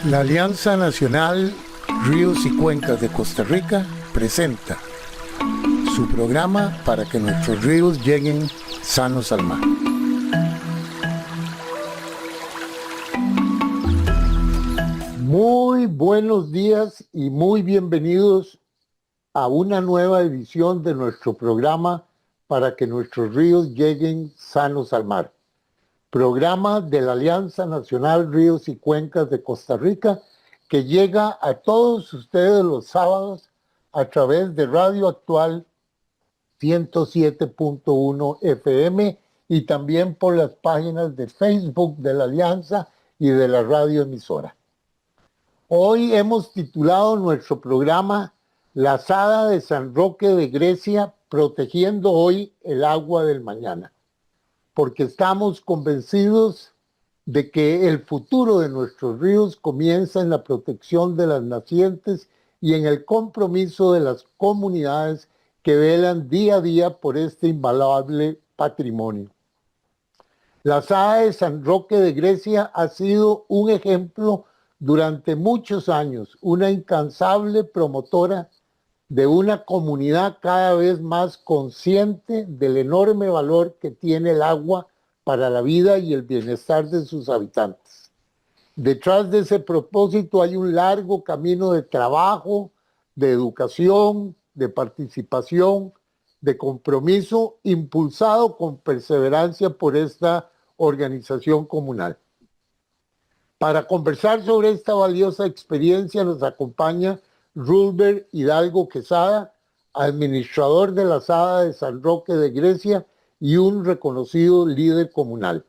La Alianza Nacional Ríos y Cuencas de Costa Rica presenta su programa para que nuestros ríos lleguen sanos al mar. Muy buenos días y muy bienvenidos a una nueva edición de nuestro programa para que nuestros ríos lleguen sanos al mar. Programa de la Alianza Nacional Ríos y Cuencas de Costa Rica, que llega a todos ustedes los sábados a través de Radio Actual 107.1 FM y también por las páginas de Facebook de la Alianza y de la radioemisora. Hoy hemos titulado nuestro programa La Sada de San Roque de Grecia, protegiendo hoy el agua del mañana, porque estamos convencidos de que el futuro de nuestros ríos comienza en la protección de las nacientes y en el compromiso de las comunidades que velan día a día por este invaluable patrimonio. La Sada de San Roque de Grecia ha sido un ejemplo durante muchos años, una incansable promotora de una comunidad cada vez más consciente del enorme valor que tiene el agua para la vida y el bienestar de sus habitantes. Detrás de ese propósito hay un largo camino de trabajo, de educación, de participación, de compromiso, impulsado con perseverancia por esta organización comunal. Para conversar sobre esta valiosa experiencia nos acompaña Rulber Hidalgo Quesada, administrador de la Sada de San Roque de Grecia y un reconocido líder comunal.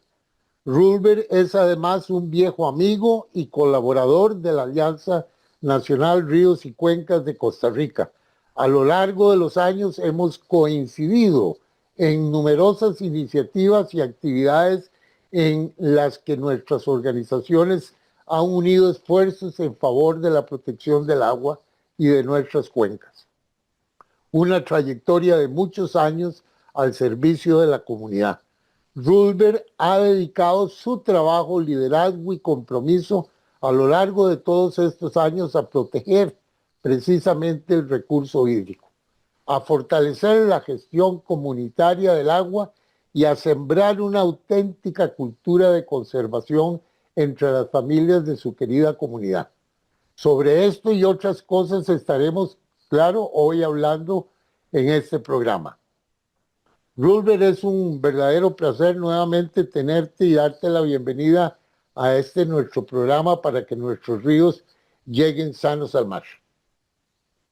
Rulber es además un viejo amigo y colaborador de la Alianza Nacional Ríos y Cuencas de Costa Rica. A lo largo de los años hemos coincidido en numerosas iniciativas y actividades en las que nuestras organizaciones han unido esfuerzos en favor de la protección del agua y de nuestras cuencas. Una trayectoria de muchos años al servicio de la comunidad. Rulber ha dedicado su trabajo, liderazgo y compromiso a lo largo de todos estos años a proteger precisamente el recurso hídrico, a fortalecer la gestión comunitaria del agua y a sembrar una auténtica cultura de conservación entre las familias de su querida comunidad. Sobre esto y otras cosas estaremos, claro, hoy hablando en este programa. Rulber, es un verdadero placer nuevamente tenerte y darte la bienvenida a este nuestro programa para que nuestros ríos lleguen sanos al mar.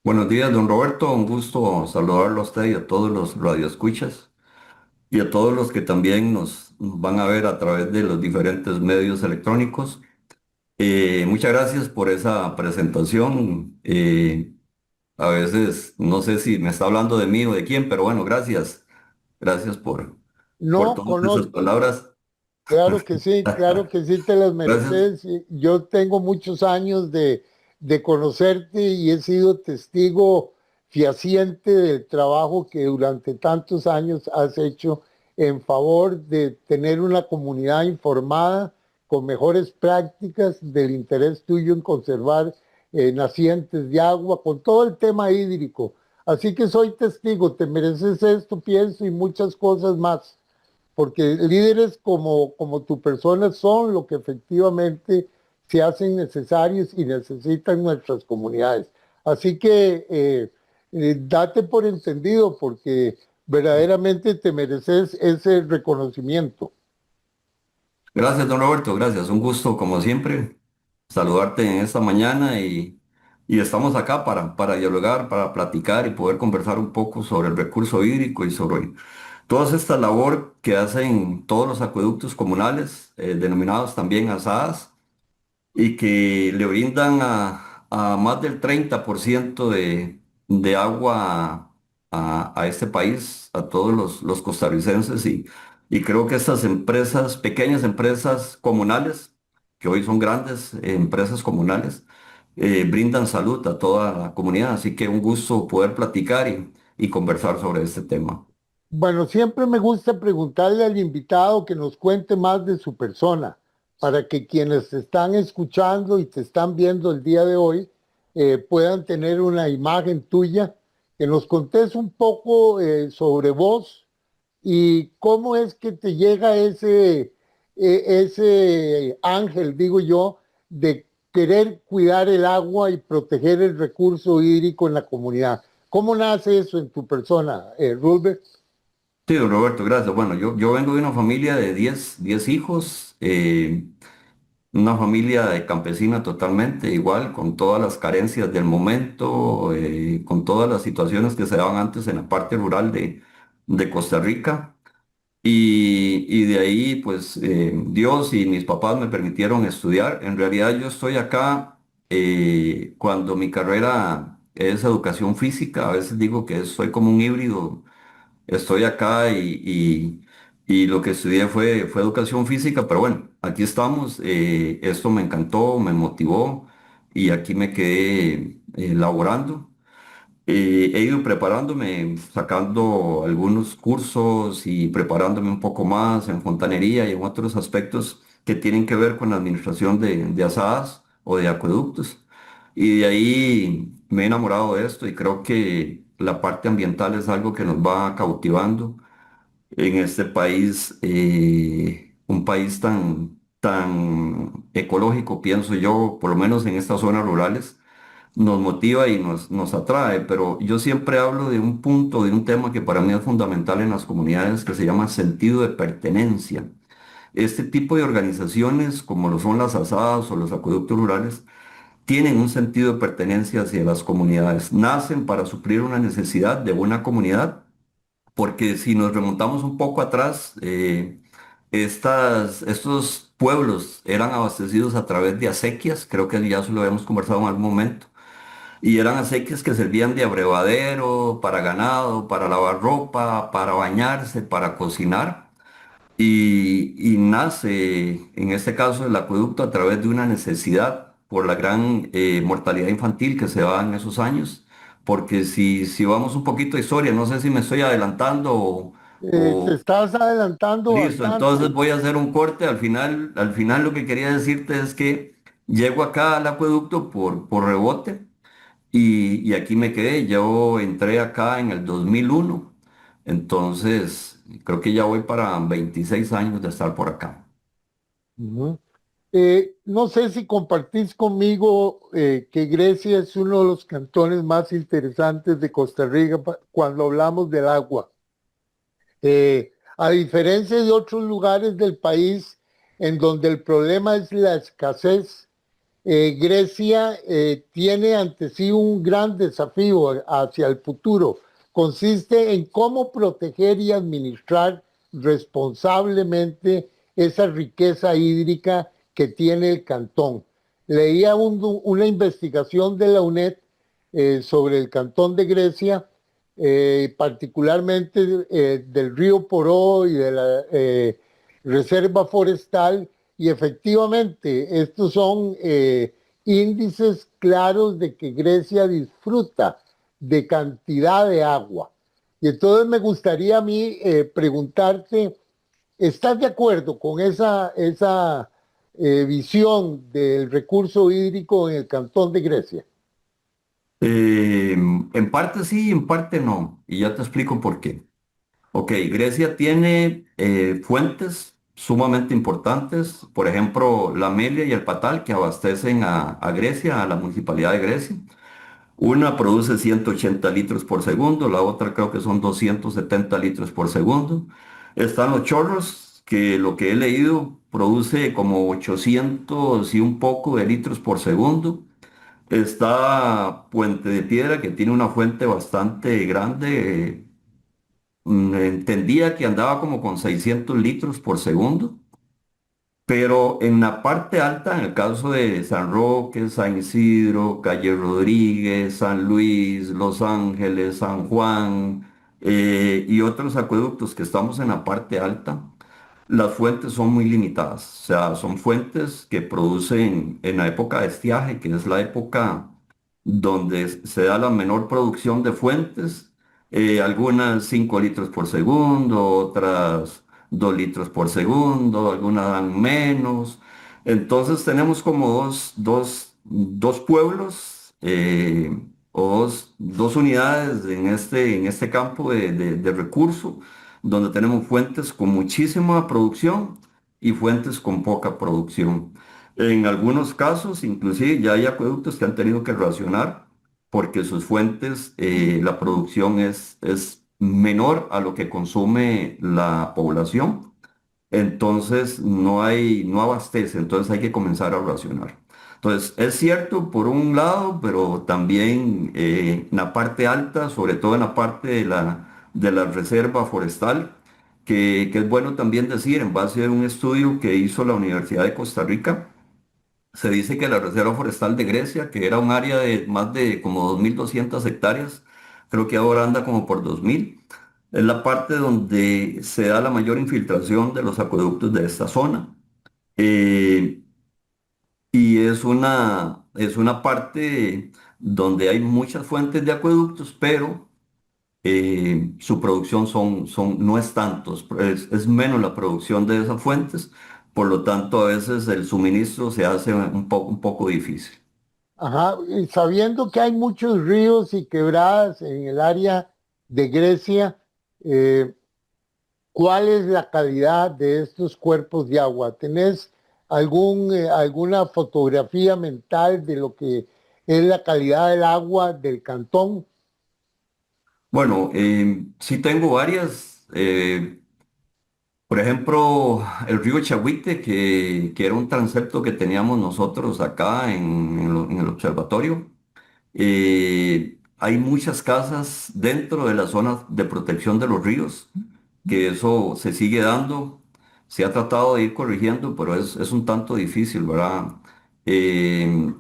Buenos días, don Roberto. Un gusto saludarlo a usted y a todos los radioescuchas y a todos los que también nos van a ver a través de los diferentes medios electrónicos. Muchas gracias por esa presentación. A veces no sé si me está hablando de mí o de quién, pero bueno, gracias. Gracias por No todas esas conozco, palabras. claro que sí te las Gracias. mereces. Yo tengo muchos años de conocerte y he sido testigo fehaciente del trabajo que durante tantos años has hecho en favor de tener una comunidad informada con mejores prácticas, del interés tuyo en conservar nacientes de agua, con todo el tema hídrico. Así que soy testigo, te mereces esto, pienso, y muchas cosas más, porque líderes como tu persona son lo que efectivamente se hacen necesarios y necesitan nuestras comunidades. Así que date por entendido, porque verdaderamente te mereces ese reconocimiento. Gracias, don Roberto. Gracias. Un gusto, como siempre, saludarte en esta mañana y estamos acá para dialogar, para platicar y poder conversar un poco sobre el recurso hídrico y sobre toda esta labor que hacen todos los acueductos comunales, denominados también asadas, y que le brindan a más del 30% de agua a este país, a todos los costarricenses. Y creo que estas empresas, pequeñas empresas comunales, que hoy son grandes empresas comunales, brindan salud a toda la comunidad. Así que un gusto poder platicar y conversar sobre este tema. Bueno, siempre me gusta preguntarle al invitado que nos cuente más de su persona, para que quienes te están escuchando y te están viendo el día de hoy puedan tener una imagen tuya, que nos contes un poco sobre vos y cómo es que te llega ese ángel, digo yo, de querer cuidar el agua y proteger el recurso hídrico en la comunidad. ¿Cómo nace eso en tu persona, Rubén? Sí, don Roberto, gracias. Bueno, yo vengo de una familia de 10 hijos, una familia de campesina totalmente igual, con todas las carencias del momento, con todas las situaciones que se daban antes en la parte rural de Costa Rica. Y de ahí, pues, Dios y mis papás me permitieron estudiar. En realidad yo estoy acá cuando mi carrera es educación física. A veces digo que soy como un híbrido. Estoy acá y lo que estudié fue educación física, pero bueno, aquí estamos. Esto me encantó, me motivó y aquí me quedé laborando. He ido preparándome, sacando algunos cursos y preparándome un poco más en fontanería y en otros aspectos que tienen que ver con la administración de asadas o de acueductos. Y de ahí me he enamorado de esto y creo que la parte ambiental es algo que nos va cautivando en este país, un país tan ecológico, pienso yo, por lo menos en estas zonas rurales nos motiva y nos atrae, pero yo siempre hablo de un punto, de un tema que para mí es fundamental en las comunidades que se llama sentido de pertenencia. Este tipo de organizaciones, como lo son las asadas o los acueductos rurales, tienen un sentido de pertenencia hacia las comunidades. Nacen para suplir una necesidad de una comunidad, porque si nos remontamos un poco atrás, estos pueblos eran abastecidos a través de acequias, creo que ya se lo habíamos conversado en algún momento y eran acequias que servían de abrevadero, para ganado, para lavar ropa, para bañarse, para cocinar. Y nace, en este caso, el acueducto a través de una necesidad por la gran mortalidad infantil que se da en esos años. Porque si vamos un poquito de historia, no sé si me estoy adelantando Te o estás adelantando listo, entonces bastante. voy a hacer un corte. Al final lo que quería decirte es que llego acá al acueducto por rebote y aquí me quedé. Yo entré acá en el 2001, entonces creo que ya voy para 26 años de estar por acá. Ujú. No sé si compartís conmigo que Grecia es uno de los cantones más interesantes de Costa Rica cuando hablamos del agua. A diferencia de otros lugares del país en donde el problema es la escasez, Grecia tiene ante sí un gran desafío hacia el futuro. Consiste en cómo proteger y administrar responsablemente esa riqueza hídrica que tiene el cantón. Leía una investigación de la UNED sobre el cantón de Grecia, particularmente del río Poró y de la reserva forestal, y efectivamente, estos son índices claros de que Grecia disfruta de cantidad de agua. Y entonces me gustaría a mí preguntarte, ¿estás de acuerdo con esa visión del recurso hídrico en el cantón de Grecia? En parte sí, en parte no, y ya te explico por qué. Ok, Grecia tiene fuentes sumamente importantes, por ejemplo, la Melia y el Patal, que abastecen a Grecia, a la municipalidad de Grecia. Una produce 180 litros por segundo, la otra creo que son 270 litros por segundo. Están los chorros, que lo que he leído produce como 800 y un poco de litros por segundo. Está Puente de Piedra, que tiene una fuente bastante grande. Entendía que andaba como con 600 litros por segundo. Pero en la parte alta, en el caso de San Roque, San Isidro, Calle Rodríguez, San Luis, Los Ángeles, San Juan y otros acueductos que estamos en la parte alta, las fuentes son muy limitadas. O sea, son fuentes que producen en la época de estiaje, que es la época donde se da la menor producción de fuentes. algunas 5 litros por segundo, otras 2 litros por segundo, algunas dan menos. Entonces tenemos como dos pueblos o dos unidades en este campo de recurso, donde tenemos fuentes con muchísima producción y fuentes con poca producción. En algunos casos, inclusive, ya hay acueductos que han tenido que racionar porque sus fuentes, la producción es menor a lo que consume la población, entonces no abastece, entonces hay que comenzar a racionar. Entonces, es cierto por un lado, pero también en la parte alta, sobre todo en la parte de la reserva forestal, que es bueno también decir, en base a un estudio que hizo la Universidad de Costa Rica, se dice que la Reserva Forestal de Grecia, que era un área de más de como 2.200 hectáreas, creo que ahora anda como por 2.000, es la parte donde se da la mayor infiltración de los acueductos de esta zona. Eh, y es una parte donde hay muchas fuentes de acueductos, pero su producción no es tantos, es menos la producción de esas fuentes, por lo tanto a veces el suministro se hace un poco difícil. Ajá, y sabiendo que hay muchos ríos y quebradas en el área de Grecia, eh, ¿cuál es la calidad de estos cuerpos de agua? ¿Tenés alguna fotografía mental de lo que es la calidad del agua del cantón? Bueno, sí tengo varias, por ejemplo, el río Chahuite, que era un transepto que teníamos nosotros acá en el observatorio. Hay muchas casas dentro de las zonas de protección de los ríos, que eso se sigue dando. Se ha tratado de ir corrigiendo, pero es un tanto difícil, ¿verdad?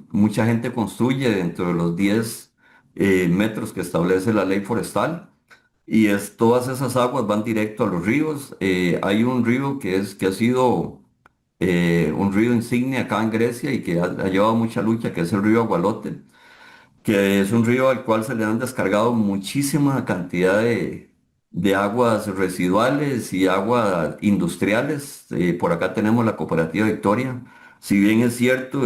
Mucha gente construye dentro de los 10 metros que establece la ley forestal y todas esas aguas van directo a los ríos. Hay un río que ha sido un río insignia acá en Grecia y que ha llevado mucha lucha, que es el río Agualote, que es un río al cual se le han descargado muchísima cantidad de aguas residuales y aguas industriales. Por acá tenemos la Cooperativa Victoria. Si bien es cierto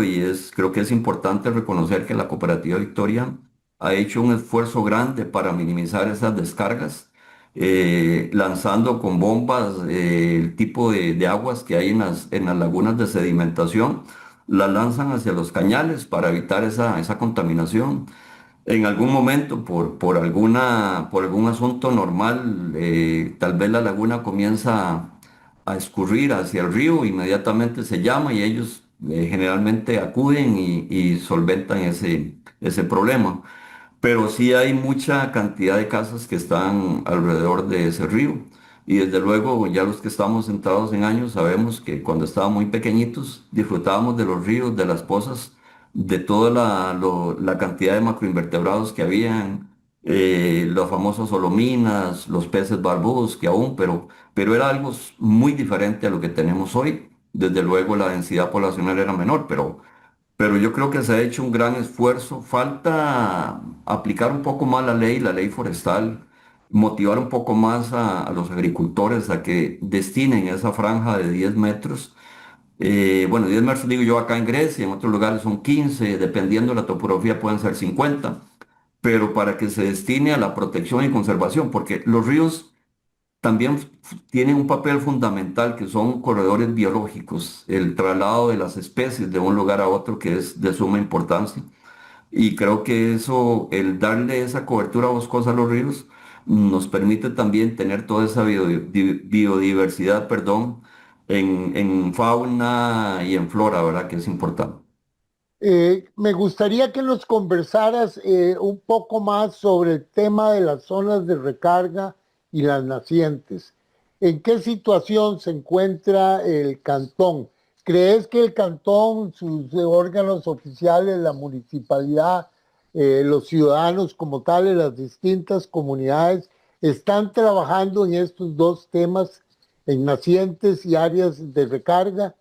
creo que es importante reconocer que la Cooperativa Victoria ha hecho un esfuerzo grande para minimizar esas descargas, lanzando con bombas el tipo de aguas que hay en las lagunas de sedimentación, las lanzan hacia los cañales para evitar esa contaminación. En algún momento, por algún asunto normal, tal vez la laguna comienza a escurrir hacia el río, inmediatamente se llama y ellos generalmente acuden y solventan ese problema. Pero sí hay mucha cantidad de casas que están alrededor de ese río. Y desde luego, ya los que estamos sentados en años sabemos que cuando estábamos muy pequeñitos disfrutábamos de los ríos, de las pozas, de toda la cantidad de macroinvertebrados que habían, los famosos solominas, los peces barbudos que aún, pero era algo muy diferente a lo que tenemos hoy. Desde luego la densidad poblacional era menor, pero yo creo que se ha hecho un gran esfuerzo. Falta aplicar un poco más la ley forestal, motivar un poco más a los agricultores a que destinen esa franja de 10 metros. Bueno, 10 metros digo yo acá en Grecia, en otros lugares son 15, dependiendo de la topografía pueden ser 50, pero para que se destine a la protección y conservación, porque los ríos también tienen un papel fundamental que son corredores biológicos, el traslado de las especies de un lugar a otro que es de suma importancia. Y creo que eso, el darle esa cobertura boscosa a los ríos, nos permite también tener toda esa biodiversidad, perdón, en fauna y en flora, ¿verdad? Que es importante. Me gustaría que nos conversaras un poco más sobre el tema de las zonas de recarga y las nacientes. ¿En qué situación se encuentra el cantón? ¿Crees que el cantón, sus órganos oficiales, la municipalidad, los ciudadanos como tales, las distintas comunidades, están trabajando en estos dos temas, en nacientes y áreas de recarga?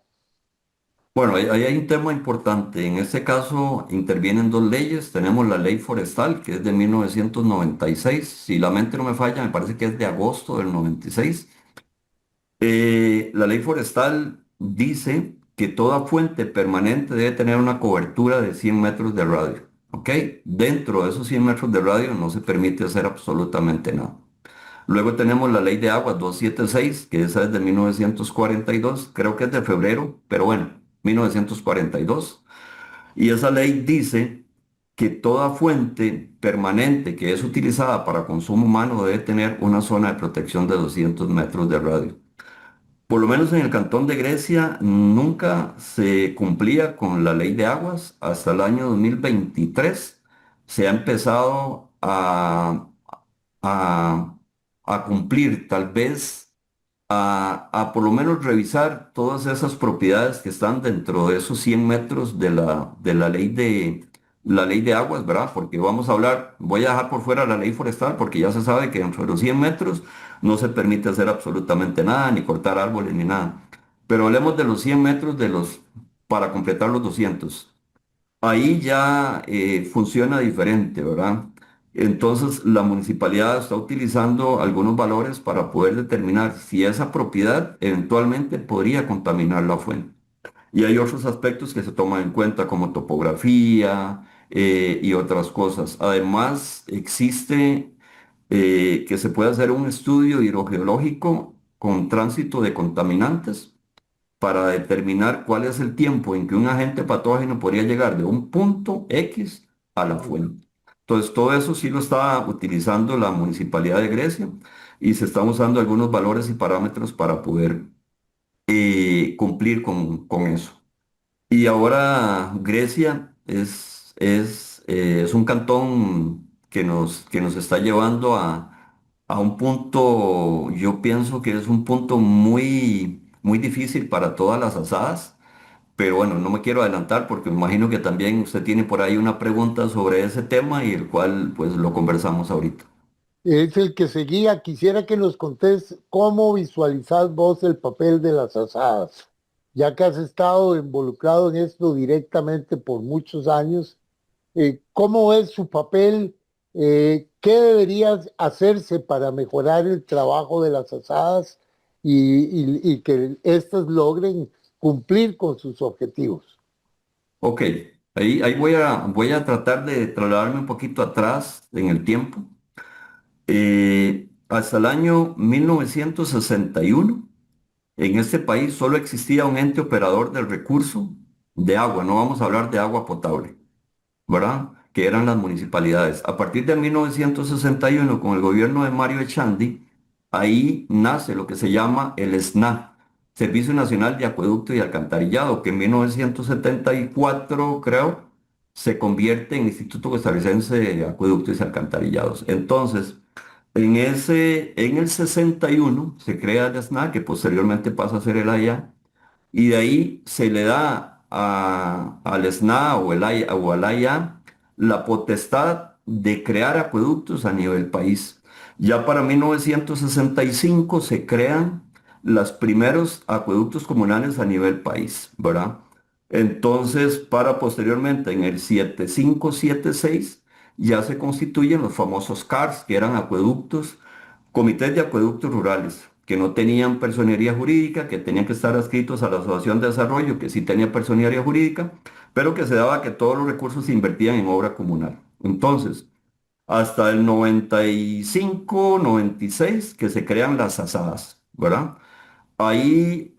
Bueno, ahí hay un tema importante. En este caso intervienen dos leyes. Tenemos la ley forestal, que es de 1996. Si la mente no me falla, me parece que es de agosto del 96. La ley forestal dice que toda fuente permanente debe tener una cobertura de 100 metros de radio. ¿Ok? Dentro de esos 100 metros de radio no se permite hacer absolutamente nada. Luego tenemos la ley de aguas 276, que esa es de 1942, creo que es de febrero, pero bueno, 1942. Y esa ley dice que toda fuente permanente que es utilizada para consumo humano debe tener una zona de protección de 200 metros de radio. Por lo menos en el Cantón de Grecia nunca se cumplía con la ley de aguas. Hasta el año 2023 se ha empezado a, a cumplir, tal vez a por lo menos revisar todas esas propiedades que están dentro de esos 100 metros la ley de aguas, ¿verdad? Porque vamos a hablar, voy a dejar por fuera la ley forestal porque ya se sabe que dentro de los 100 metros no se permite hacer absolutamente nada, ni cortar árboles, ni nada. Pero hablemos de los 100 metros para completar los 200. Ahí ya funciona diferente, ¿verdad? Entonces la municipalidad está utilizando algunos valores para poder determinar si esa propiedad eventualmente podría contaminar la fuente. Y hay otros aspectos que se toman en cuenta como topografía y otras cosas. Además, existe que se puede hacer un estudio hidrogeológico con tránsito de contaminantes para determinar cuál es el tiempo en que un agente patógeno podría llegar de un punto X a la fuente. Entonces, todo eso sí lo está utilizando la Municipalidad de Grecia y se están usando algunos valores y parámetros para poder cumplir con eso. Y ahora Grecia es un cantón que nos está llevando a un punto, yo pienso que es un punto muy difícil para todas las asadas, pero bueno, no me quiero adelantar porque me imagino que también usted tiene por ahí una pregunta sobre ese tema y el cual pues lo conversamos ahorita. Es el que seguía. Quisiera que nos contés cómo visualizás vos el papel de las asadas, ya que has estado involucrado en esto directamente por muchos años. ¿Cómo es su papel? ¿Qué debería hacerse para mejorar el trabajo de las asadas y que éstas logren cumplir con sus objetivos? Ok, ahí voy a tratar de trasladarme un poquito atrás en el tiempo. Hasta el año 1961, en este país solo existía un ente operador del recurso de agua, no vamos a hablar de agua potable, ¿verdad? Que eran las municipalidades. A partir de 1961, con el gobierno de Mario Echandi, ahí nace lo que se llama el SNA, Servicio Nacional de Acueducto y Alcantarillado, que en 1974, creo, se convierte en Instituto Costarricense de Acueductos y Alcantarillados. Entonces, en el 61 se crea el SNA, que posteriormente pasa a ser el AIA, y de ahí se le da al SNA o al AIA la potestad de crear acueductos a nivel país. Ya para 1965 se crean los primeros acueductos comunales a nivel país, ¿verdad? Entonces, para posteriormente, en el 7576 ya se constituyen los famosos CARS, que eran acueductos, comités de acueductos rurales, que no tenían personería jurídica, que tenían que estar adscritos a la Asociación de Desarrollo, que sí tenía personería jurídica, pero que se daba que todos los recursos se invertían en obra comunal. Entonces, hasta el 95, 96, que se crean las asadas, ¿verdad? Ahí,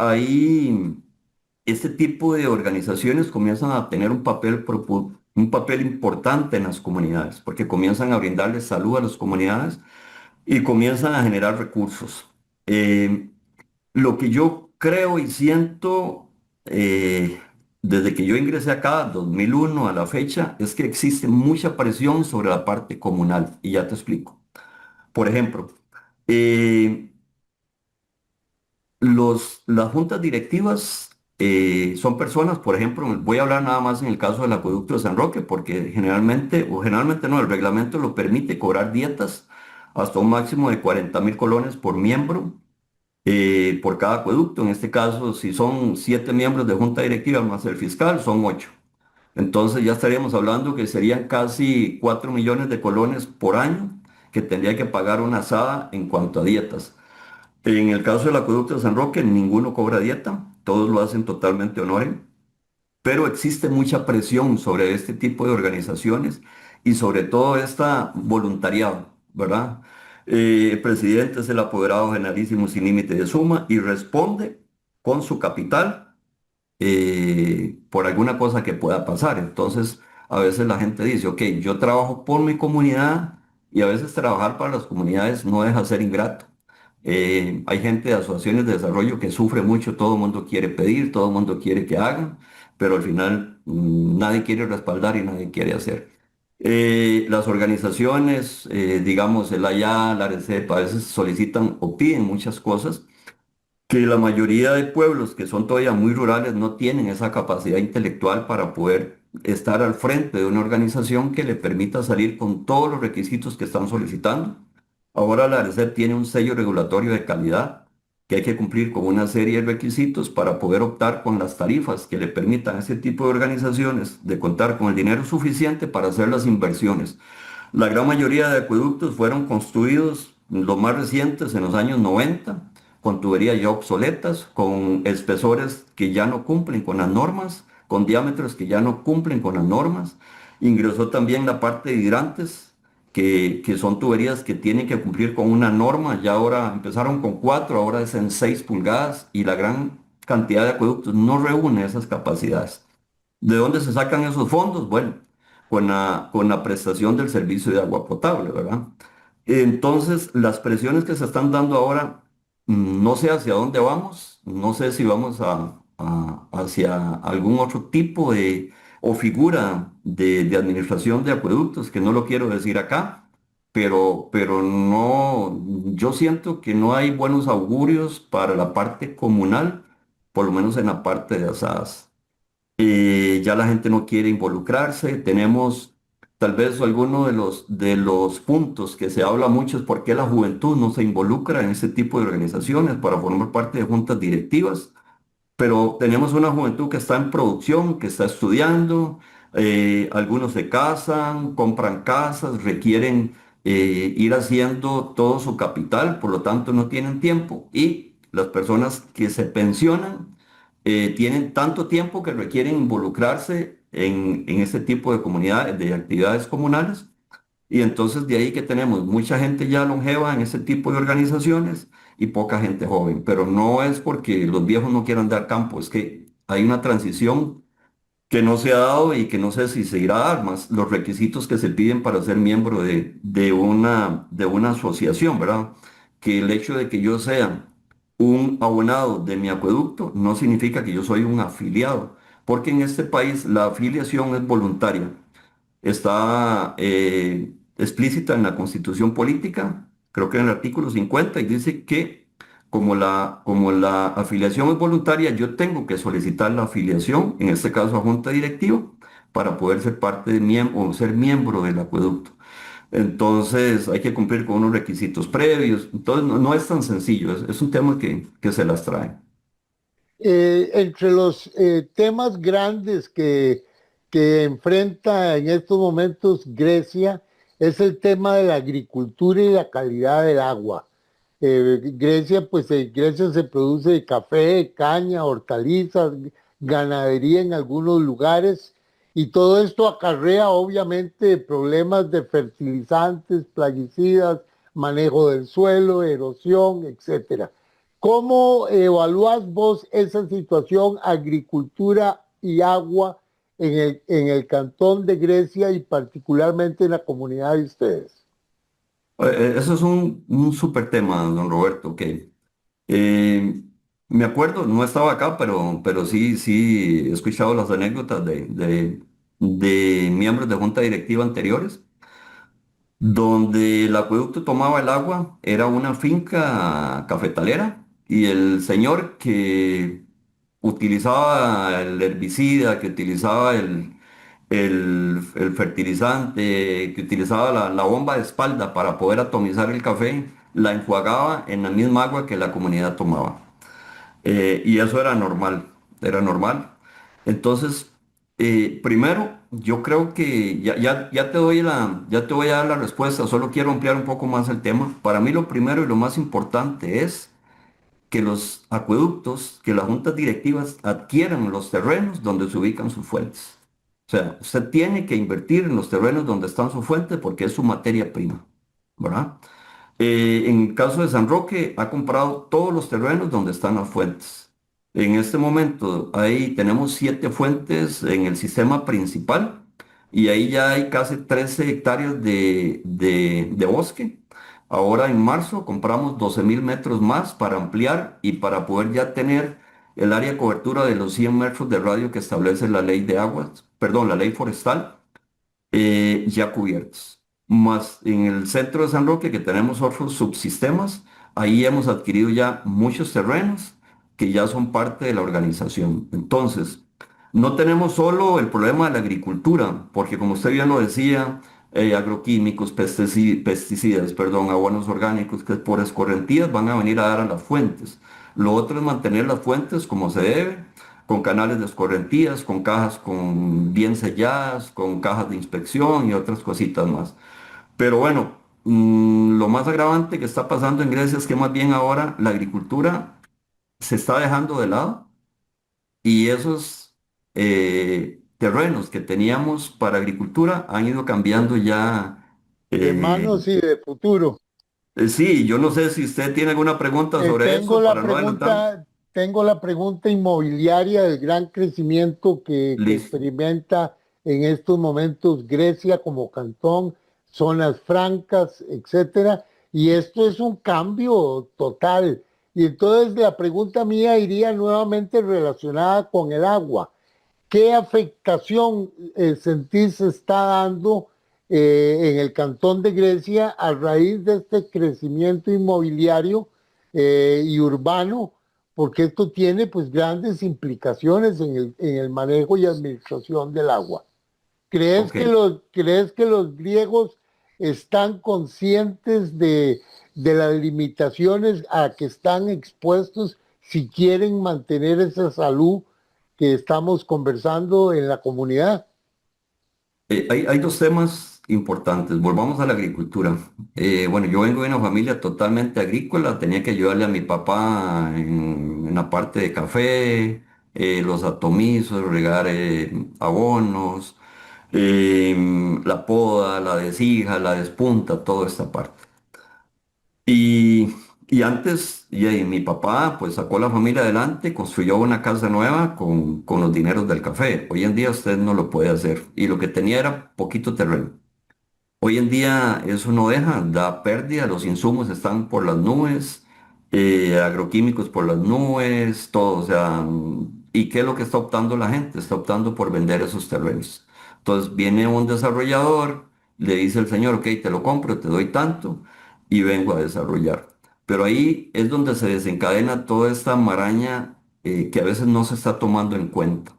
este tipo de organizaciones comienzan a tener un papel importante en las comunidades, porque comienzan a brindarles salud a las comunidades y comienzan a generar recursos. Eh, lo que yo creo y siento desde que yo ingresé acá, 2001 a la fecha, es que existe mucha presión sobre la parte comunal. Y ya te explico. Por ejemplo, eh, las juntas directivas son personas, por ejemplo, voy a hablar nada más en el caso del acueducto de San Roque, porque generalmente no, el reglamento lo permite cobrar dietas hasta un máximo de 40.000 colones por miembro por cada acueducto. En este caso, si son 7 miembros de junta directiva más el fiscal, son 8. Entonces ya estaríamos hablando que serían casi 4 millones de colones por año que tendría que pagar una asada en cuanto a dietas. En el caso del acueducto de San Roque, ninguno cobra dieta, todos lo hacen totalmente honoren, pero existe mucha presión sobre este tipo de organizaciones y sobre todo esta voluntariado, ¿verdad? El presidente es el apoderado generalísimo sin límite de suma y responde con su capital por alguna cosa que pueda pasar. Entonces, a veces la gente dice, ok, yo trabajo por mi comunidad y a veces trabajar para las comunidades no deja de ser ingrato. Hay gente de asociaciones de desarrollo que sufre mucho, todo el mundo quiere pedir, todo el mundo quiere que hagan, pero al final nadie quiere respaldar y nadie quiere hacer. Las organizaciones, digamos, el AYA, la ARECEP, a veces solicitan o piden muchas cosas que la mayoría de pueblos que son todavía muy rurales no tienen esa capacidad intelectual para poder estar al frente de una organización que le permita salir con todos los requisitos que están solicitando. Ahora la ARCEP tiene un sello regulatorio de calidad que hay que cumplir con una serie de requisitos para poder optar con las tarifas que le permitan a ese tipo de organizaciones de contar con el dinero suficiente para hacer las inversiones. La gran mayoría de acueductos fueron construidos, los más recientes, en los años 90, con tuberías ya obsoletas, con espesores que ya no cumplen con las normas, con diámetros que ya no cumplen con las normas. Ingresó también la parte de hidrantes, que son tuberías que tienen que cumplir con una norma. Ya ahora empezaron con 4, ahora es en 6 pulgadas y la gran cantidad de acueductos no reúne esas capacidades. ¿De dónde se sacan esos fondos? Bueno, con la prestación del servicio de agua potable, ¿verdad? Entonces, las presiones que se están dando ahora, no sé hacia dónde vamos, no sé si vamos hacia algún otro tipo de o figura de administración de acueductos, que no lo quiero decir acá, pero no, yo siento que no hay buenos augurios para la parte comunal, por lo menos en la parte de asadas. Ya la gente no quiere involucrarse. Tenemos tal vez alguno de los puntos que se habla mucho es por qué la juventud no se involucra en ese tipo de organizaciones para formar parte de juntas directivas, pero tenemos una juventud que está en producción, que está estudiando, algunos se casan, compran casas, requieren ir haciendo todo su capital, por lo tanto no tienen tiempo. Y las personas que se pensionan tienen tanto tiempo que requieren involucrarse en este tipo de comunidades, de actividades comunales, y entonces de ahí que tenemos mucha gente ya longeva en ese tipo de organizaciones y poca gente joven. Pero no es porque los viejos no quieran dar campo, es que hay una transición que no se ha dado y que no sé si se irá a dar, más los requisitos que se piden para ser miembro de una asociación, ¿verdad? Que el hecho de que yo sea un abonado de mi acueducto no significa que yo soy un afiliado, porque en este país la afiliación es voluntaria. Está explícita en la Constitución Política, creo que en el artículo 50, y dice que como la afiliación es voluntaria, yo tengo que solicitar la afiliación, en este caso a junta directiva, para poder ser parte de miembro o ser miembro del acueducto. Entonces hay que cumplir con unos requisitos previos. Entonces no es tan sencillo, es un tema que se las trae. Entre los temas grandes que enfrenta en estos momentos Grecia es el tema de la agricultura y la calidad del agua. Grecia, pues en Grecia se produce café, caña, hortalizas, ganadería en algunos lugares y todo esto acarrea obviamente problemas de fertilizantes, plaguicidas, manejo del suelo, erosión, etcétera. ¿Cómo evaluás vos esa situación, agricultura y agua en el cantón de Grecia y particularmente en la comunidad de ustedes? Eso es un súper tema, don Roberto, que Eh, me acuerdo, no estaba acá, pero sí, sí he escuchado las anécdotas de miembros de junta directiva anteriores, donde el acueducto tomaba el agua, era una finca cafetalera, y el señor que utilizaba el herbicida, que utilizaba el fertilizante, que utilizaba la bomba de espalda para poder atomizar el café, la enjuagaba en la misma agua que la comunidad tomaba. Y eso era normal, era normal. Entonces, primero, yo creo que ya te voy a dar la respuesta, solo quiero ampliar un poco más el tema. Para mí lo primero y lo más importante es que los acueductos, que las juntas directivas adquieran los terrenos donde se ubican sus fuentes. O sea, usted tiene que invertir en los terrenos donde están sus fuentes porque es su materia prima, ¿verdad? En el caso de San Roque, ha comprado todos los terrenos donde están las fuentes. En este momento, ahí tenemos 7 fuentes en el sistema principal y ahí ya hay casi 13 hectáreas de bosque. Ahora en marzo compramos 12.000 metros más para ampliar y para poder ya tener el área de cobertura de los 100 metros de radio que establece la ley de aguas, perdón, la ley forestal ya cubiertos. Más en el centro de San Roque, que tenemos otros subsistemas, ahí hemos adquirido ya muchos terrenos que ya son parte de la organización. Entonces, no tenemos solo el problema de la agricultura, porque como usted bien lo decía, agroquímicos, pesticidas, perdón, abonos orgánicos, que por escorrentías van a venir a dar a las fuentes. Lo otro es mantener las fuentes como se debe, con canales de escorrentías, con cajas con bien selladas, con cajas de inspección y otras cositas más. Pero bueno, lo más agravante que está pasando en Grecia es que más bien ahora la agricultura se está dejando de lado y esos terrenos que teníamos para agricultura han ido cambiando ya. De eh, manos y de futuro. sí, yo no sé si usted tiene alguna pregunta sobre Tengo eso la para no adelantar. pregunta, tengo la pregunta inmobiliaria del gran crecimiento que Listo. experimenta en estos momentos Grecia como cantón, zonas francas, etcétera. Y esto es un cambio total. Y entonces la pregunta mía iría nuevamente relacionada con el agua. ¿Qué afectación sentís se está dando en el Cantón de Grecia a raíz de este crecimiento inmobiliario y urbano? Porque esto tiene pues grandes implicaciones en el manejo y administración del agua. Ok. ¿Crees que los griegos están conscientes de las limitaciones a que están expuestos si quieren mantener esa salud que estamos conversando en la comunidad? Hay dos temas importantes. Volvamos a la agricultura. Bueno, yo vengo de una familia totalmente agrícola. Tenía que ayudarle a mi papá en la parte de café, los atomizos, regar abonos, la poda, la deshija, la despunta, toda esta parte. Y, y antes, y ahí mi papá pues sacó la familia adelante, construyó una casa nueva con los dineros del café. Hoy en día usted no lo puede hacer. Y lo que tenía era poquito terreno. Hoy en día eso no deja, da pérdida, los insumos están por las nubes, agroquímicos por las nubes, todo, o sea, ¿y qué es lo que está optando la gente? Está optando por vender esos terrenos. Entonces viene un desarrollador, le dice el señor, ok, te lo compro, te doy tanto y vengo a desarrollar. Pero ahí es donde se desencadena toda esta maraña que a veces no se está tomando en cuenta.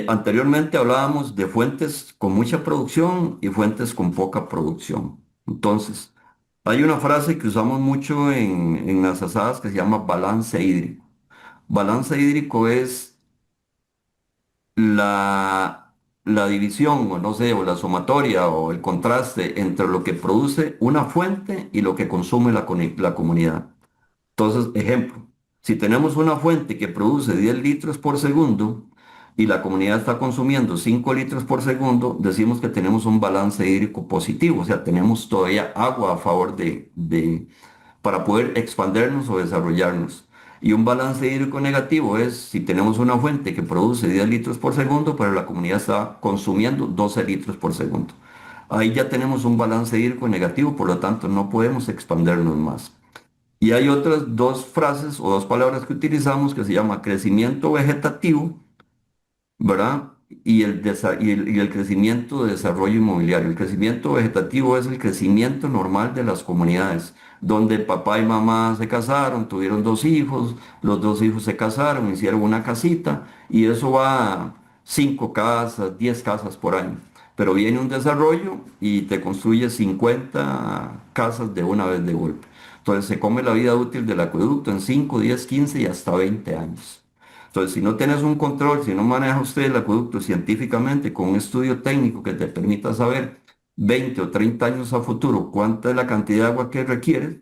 Anteriormente hablábamos de fuentes con mucha producción y fuentes con poca producción. Entonces, hay una frase que usamos mucho en las asadas que se llama balance hídrico. Balance hídrico es la división, o no sé, o la sumatoria o el contraste entre lo que produce una fuente y lo que consume la comunidad. Entonces, ejemplo, si tenemos una fuente que produce 10 litros por segundo y la comunidad está consumiendo 5 litros por segundo, decimos que tenemos un balance hídrico positivo, o sea, tenemos todavía agua a favor para poder expandernos o desarrollarnos. Y un balance hídrico negativo es si tenemos una fuente que produce 10 litros por segundo, pero la comunidad está consumiendo 12 litros por segundo. Ahí ya tenemos un balance hídrico negativo, por lo tanto no podemos expandernos más. Y hay otras dos frases o dos palabras que utilizamos que se llama crecimiento vegetativo, ¿verdad? Y el crecimiento de desarrollo inmobiliario. El crecimiento vegetativo es el crecimiento normal de las comunidades, donde papá y mamá se casaron, tuvieron 2 hijos, los 2 hijos se casaron, hicieron una casita y eso va a 5 casas, 10 casas por año. pero viene un desarrollo y te construye 50 casas de una vez de golpe. Entonces se come la vida útil del acueducto en 5, 10, 15 y hasta 20 años. Entonces, si no tienes un control, si no maneja usted el acueducto científicamente con un estudio técnico que te permita saber 20 o 30 años a futuro cuánta es la cantidad de agua que requiere,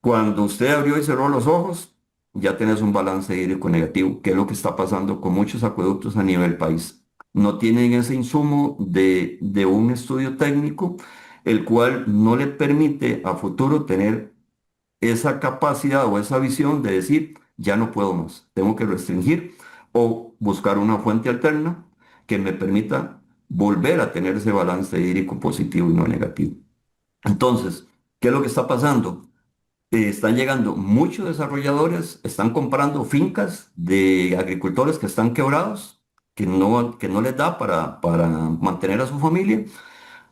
cuando usted abrió y cerró los ojos, ya tenés un balance hídrico negativo, que es lo que está pasando con muchos acueductos a nivel país. No tienen ese insumo de un estudio técnico, el cual no le permite a futuro tener esa capacidad o esa visión de decir, ya no puedo más, tengo que restringir o buscar una fuente alterna que me permita volver a tener ese balance hídrico positivo y no negativo. Entonces, ¿qué es lo que está pasando? Están llegando muchos desarrolladores, están comprando fincas de agricultores que están quebrados, que no les da para mantener a su familia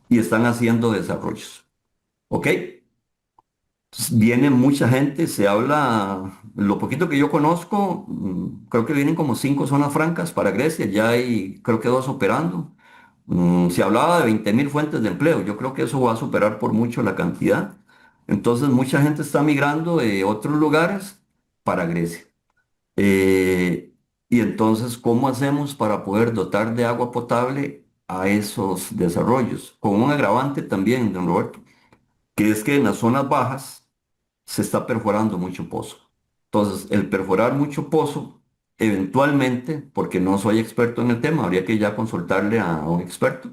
y están haciendo desarrollos. ¿Ok? Viene mucha gente, se habla, lo poquito que yo conozco, creo que vienen como 5 zonas francas para Grecia, ya hay creo que 2 operando. Se hablaba de 20.000 fuentes de empleo, yo creo que eso va a superar por mucho la cantidad. Entonces mucha gente está migrando de otros lugares para Grecia. Eh, y entonces, ¿cómo hacemos para poder dotar de agua potable a esos desarrollos? Con un agravante también, don Roberto, que es que en las zonas bajas se está perforando mucho pozo. Entonces, el perforar mucho pozo, eventualmente, porque no soy experto en el tema, habría que ya consultarle a un experto,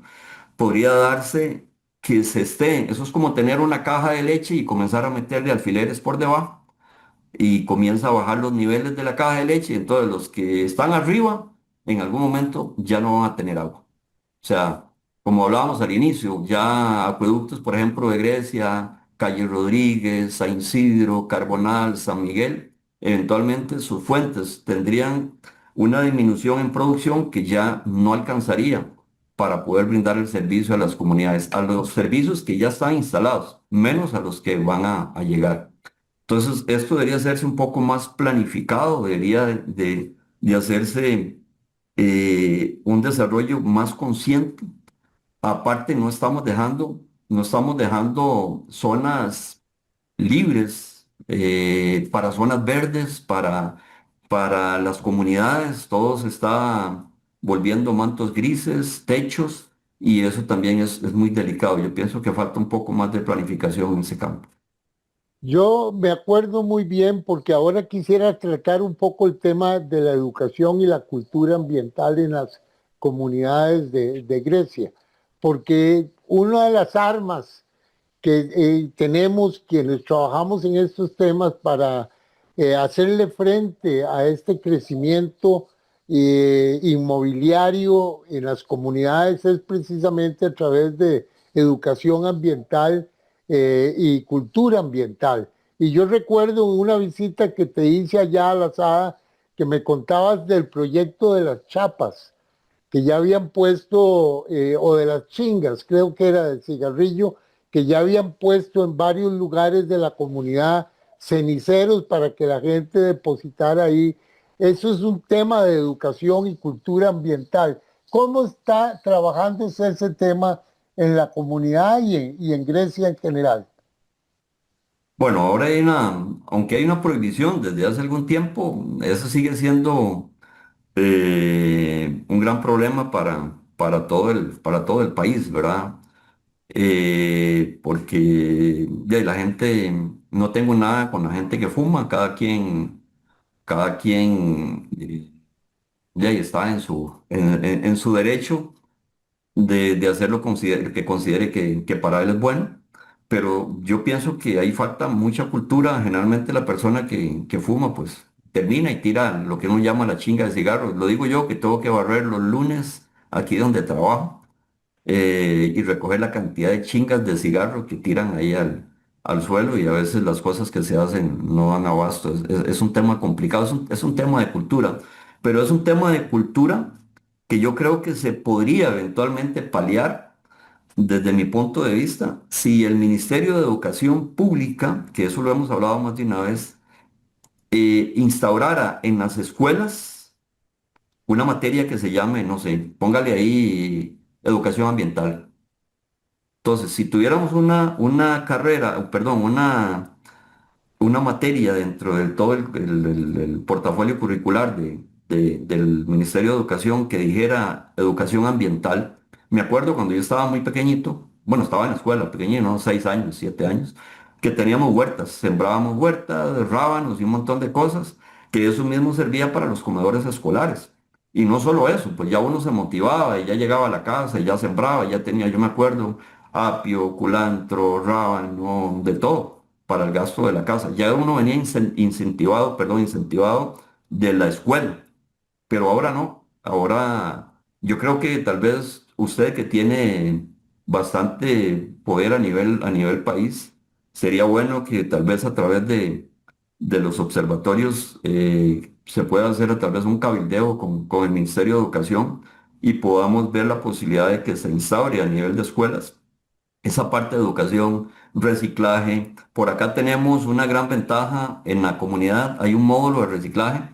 podría darse que se esté, eso es como tener una caja de leche y comenzar a meterle alfileres por debajo y comienza a bajar los niveles de la caja de leche, entonces los que están arriba en algún momento ya no van a tener agua. O sea, como hablábamos al inicio, ya acueductos, por ejemplo, de Grecia, Calle Rodríguez, San Isidro, Carbonal, San Miguel, eventualmente sus fuentes tendrían una disminución en producción que ya no alcanzaría para poder brindar el servicio a las comunidades, a los servicios que ya están instalados, menos a los que van a llegar. Entonces, esto debería hacerse un poco más planificado, debería de hacerse un desarrollo más consciente. Aparte, no estamos dejando zonas libres para zonas verdes, para las comunidades, todo se está volviendo mantos grises, techos, y eso también es muy delicado. Yo pienso que falta un poco más de planificación en ese campo. Yo me acuerdo muy bien porque ahora quisiera tratar un poco el tema de la educación y la cultura ambiental en las comunidades de Grecia, porque una de las armas que tenemos quienes trabajamos en estos temas para hacerle frente a este crecimiento inmobiliario en las comunidades es precisamente a través de educación ambiental y cultura ambiental. Y yo recuerdo una visita que te hice allá a la Sada que me contabas del proyecto de las chapas que ya habían puesto, o de las chingas, creo que era del cigarrillo, que ya habían puesto en varios lugares de la comunidad ceniceros para que la gente depositara ahí. Eso es un tema de educación y cultura ambiental. ¿Cómo está trabajándose ese tema en la comunidad y en Grecia en general? Bueno, ahora aunque hay una prohibición desde hace algún tiempo, eso sigue siendo un gran problema para todo el país, ¿verdad? Porque ya, la gente, no tengo nada con la gente que fuma, cada quien ya está en su derecho de hacer lo que considere que para él es bueno, pero yo pienso que ahí falta mucha cultura. Generalmente la persona que fuma, pues termina y tira lo que uno llama la chinga de cigarros. Lo digo yo que tengo que barrer los lunes aquí donde trabajo y recoger la cantidad de chingas de cigarro que tiran ahí al suelo y a veces las cosas que se hacen no dan abasto. Es un tema complicado, es un tema de cultura, pero es un tema de cultura que yo creo que se podría eventualmente paliar desde mi punto de vista si el Ministerio de Educación Pública, que eso lo hemos hablado más de una vez, instaurara en las escuelas una materia que se llame, no sé, póngale ahí educación ambiental. Entonces, si tuviéramos una carrera, perdón, una materia dentro del todo el portafolio curricular del Ministerio de Educación que dijera educación ambiental. Me acuerdo cuando yo estaba muy pequeñito, bueno, estaba en la escuela, pequeñito, ¿no? 6 años, 7 años, que teníamos huertas, sembrábamos huertas, rábanos y un montón de cosas, que eso mismo servía para los comedores escolares. Y no solo eso, pues ya uno se motivaba y ya llegaba a la casa y ya sembraba, ya tenía, yo me acuerdo, apio, culantro, rábano, de todo para el gasto de la casa. Ya uno venía incentivado, perdón, incentivado de la escuela, pero ahora no. Ahora yo creo que tal vez usted que tiene bastante poder a nivel país, sería bueno que tal vez a través de los observatorios se pueda hacer tal vez un cabildeo con el Ministerio de Educación y podamos ver la posibilidad de que se instaure a nivel de escuelas esa parte de educación, reciclaje. Por acá tenemos una gran ventaja en la comunidad. Hay un módulo de reciclaje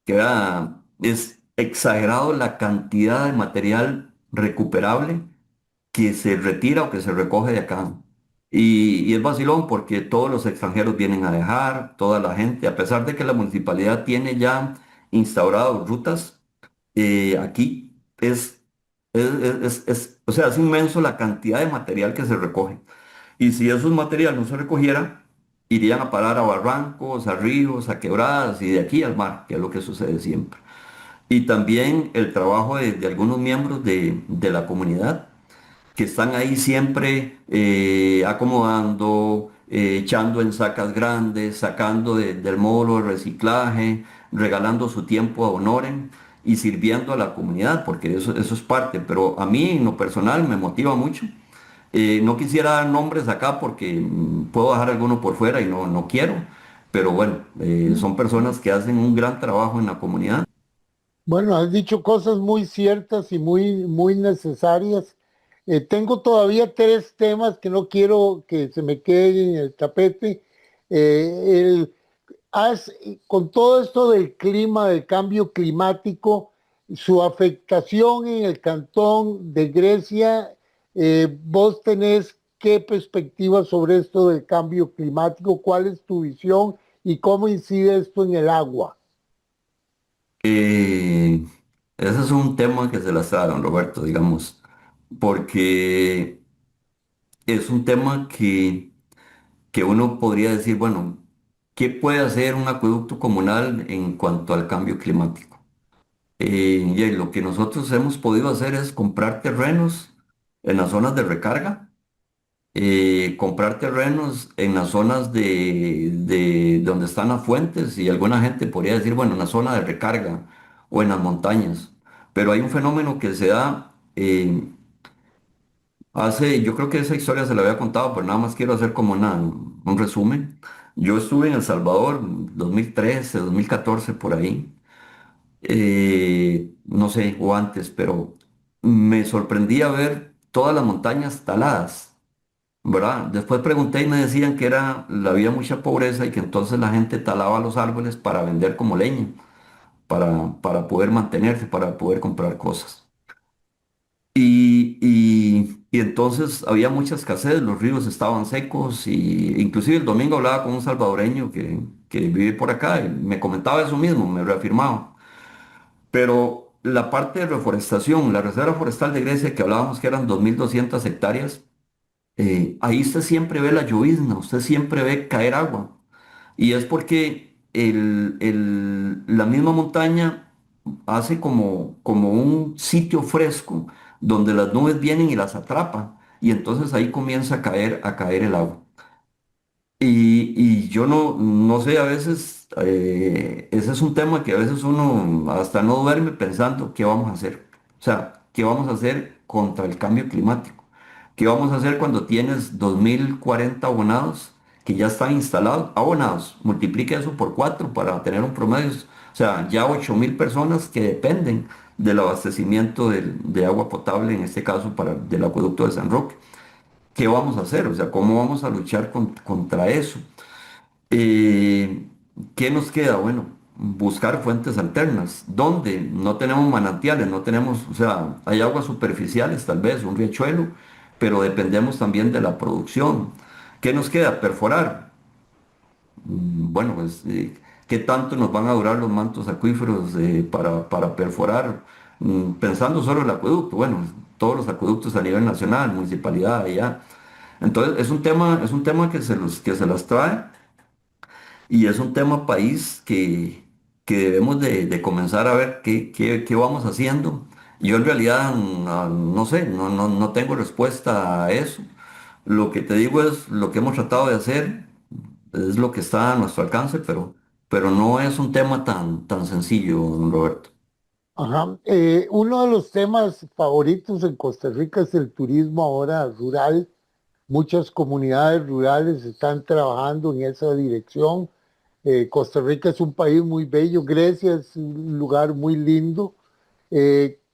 que es exagerado la cantidad de material recuperable que se retira o que se recoge de acá. Y es vacilón porque todos los extranjeros vienen a dejar, toda la gente, a pesar de que la municipalidad tiene ya instaurado rutas, aquí o sea, es inmenso la cantidad de material que se recoge. Y si esos materiales no se recogieran, irían a parar a barrancos, a ríos, a quebradas y de aquí al mar, que es lo que sucede siempre. Y también el trabajo de algunos miembros de la comunidad que están ahí siempre acomodando, echando en sacas grandes, sacando del módulo de reciclaje, regalando su tiempo a honoren y sirviendo a la comunidad, porque eso es parte, pero a mí en lo personal me motiva mucho. No quisiera dar nombres acá porque puedo dejar alguno por fuera y no quiero, pero bueno, son personas que hacen un gran trabajo en la comunidad. Bueno, has dicho cosas muy ciertas y muy necesarias. Tengo todavía tres temas que no quiero que se me queden en el tapete. El, con todo esto del clima, del cambio climático, su afectación en el cantón de Grecia, vos tenés qué perspectiva sobre esto del cambio climático, cuál es tu visión y cómo incide esto en el agua. Eh, Ese es un tema que se la sabe, don Roberto, digamos, porque es un tema que uno podría decir, bueno, ¿qué puede hacer un acueducto comunal en cuanto al cambio climático? Y lo que nosotros hemos podido hacer es comprar terrenos en las zonas de recarga, comprar terrenos en las zonas de donde están las fuentes y alguna gente podría decir, bueno, en la zona de recarga o en las montañas. Pero hay un fenómeno que se da yo creo que esa historia se la había contado, pero nada más quiero hacer como un resumen. Yo estuve en El Salvador 2013, 2014, por ahí, no sé, o antes, pero me sorprendía ver todas las montañas taladas, ¿verdad? Después pregunté y me decían que había mucha pobreza y que entonces la gente talaba los árboles para vender como leña, para poder mantenerse, para poder comprar cosas. Y entonces había mucha escasez, los ríos estaban secos y inclusive el domingo hablaba con un salvadoreño que vive por acá y me comentaba eso mismo, me reafirmaba. Pero la parte de reforestación, la Reserva Forestal de Grecia que hablábamos que eran 2.200 hectáreas, ahí usted siempre ve la llovizna, usted siempre ve caer agua. Y es porque la misma montaña hace como un sitio fresco donde las nubes vienen y las atrapan. Y entonces ahí comienza a caer el agua. Y yo no sé, a veces, ese es un tema que a veces uno hasta no duerme pensando qué vamos a hacer. O sea, qué vamos a hacer contra el cambio climático. ¿Qué vamos a hacer cuando tienes 2040 abonados que ya están instalados? Abonados, multiplique eso por 4 para tener un promedio. O sea, ya 8.000 personas que dependen del abastecimiento de agua potable, en este caso del acueducto de San Roque. ¿Qué vamos a hacer? O sea, ¿cómo vamos a luchar contra eso? Eh, ¿Qué nos queda? Bueno, buscar fuentes alternas, donde no tenemos manantiales, no tenemos, o sea, hay aguas superficiales tal vez, un riachuelo, pero dependemos también de la producción. ¿Qué nos queda? Perforar. Bueno, pues, ¿qué tanto nos van a durar los mantos acuíferos para perforar? Pensando solo el acueducto, bueno, todos los acueductos a nivel nacional, municipalidad, allá. Entonces, es un tema que se las trae y es un tema país que debemos de comenzar a ver qué vamos haciendo. Yo en realidad no sé, no tengo respuesta a eso. Lo que te digo es lo que hemos tratado de hacer, es lo que está a nuestro alcance, pero no es un tema tan sencillo, don Roberto. Ajá. Uno de los temas favoritos en Costa Rica es el turismo ahora rural. Muchas comunidades rurales están trabajando en esa dirección. Costa Rica es un país muy bello, Grecia es un lugar muy lindo.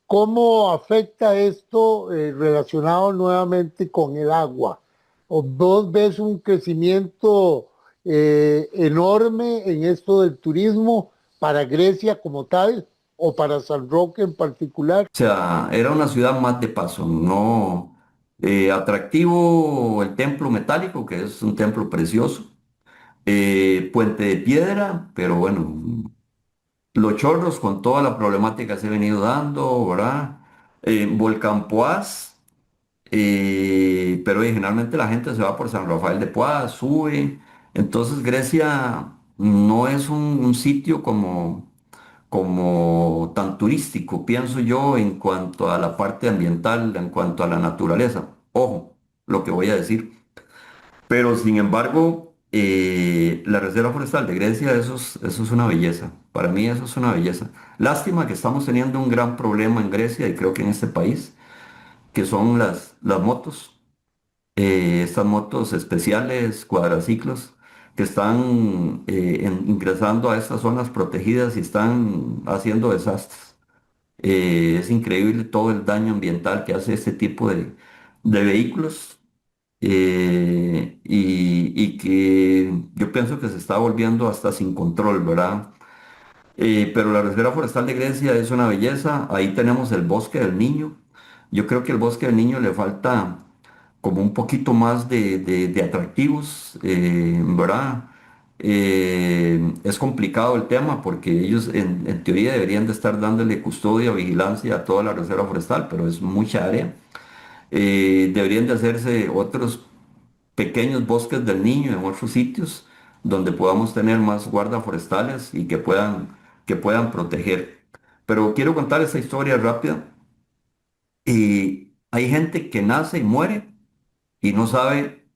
¿Cómo afecta esto relacionado nuevamente con el agua? ¿O vos ves un crecimiento enorme en esto del turismo para Grecia como tal o para San Roque en particular? O sea, era una ciudad más de paso, no atractivo el templo metálico, que es un templo precioso, Puente de Piedra, pero bueno, Los Chorros con toda la problemática que se ha venido dando, ¿verdad? Volcán Poás, pero generalmente la gente se va por San Rafael de Poás, sube. Entonces Grecia no es un sitio como tan turístico, pienso yo, en cuanto a la parte ambiental, en cuanto a la naturaleza. Ojo, lo que voy a decir. Pero sin embargo, la Reserva Forestal de Grecia, eso es una belleza. Para mí eso es una belleza. Lástima que estamos teniendo un gran problema en Grecia y creo que en este país, que son las motos, estas motos especiales, cuadraciclos, que están ingresando a estas zonas protegidas y están haciendo desastres. Es increíble todo el daño ambiental que hace este tipo de vehículos y que yo pienso que se está volviendo hasta sin control, ¿verdad? Pero la Reserva Forestal de Grecia es una belleza. Ahí tenemos el Bosque del Niño. Yo creo que el Bosque del Niño le falta como un poquito más de atractivos, ¿verdad? Es complicado el tema porque ellos en teoría deberían de estar dándole custodia, vigilancia a toda la Reserva Forestal, pero es mucha área. Deberían de hacerse otros pequeños bosques del niño en otros sitios donde podamos tener más guardas forestales y que puedan proteger. Pero quiero contar esta historia rápida. Hay gente que nace y muere y no sabe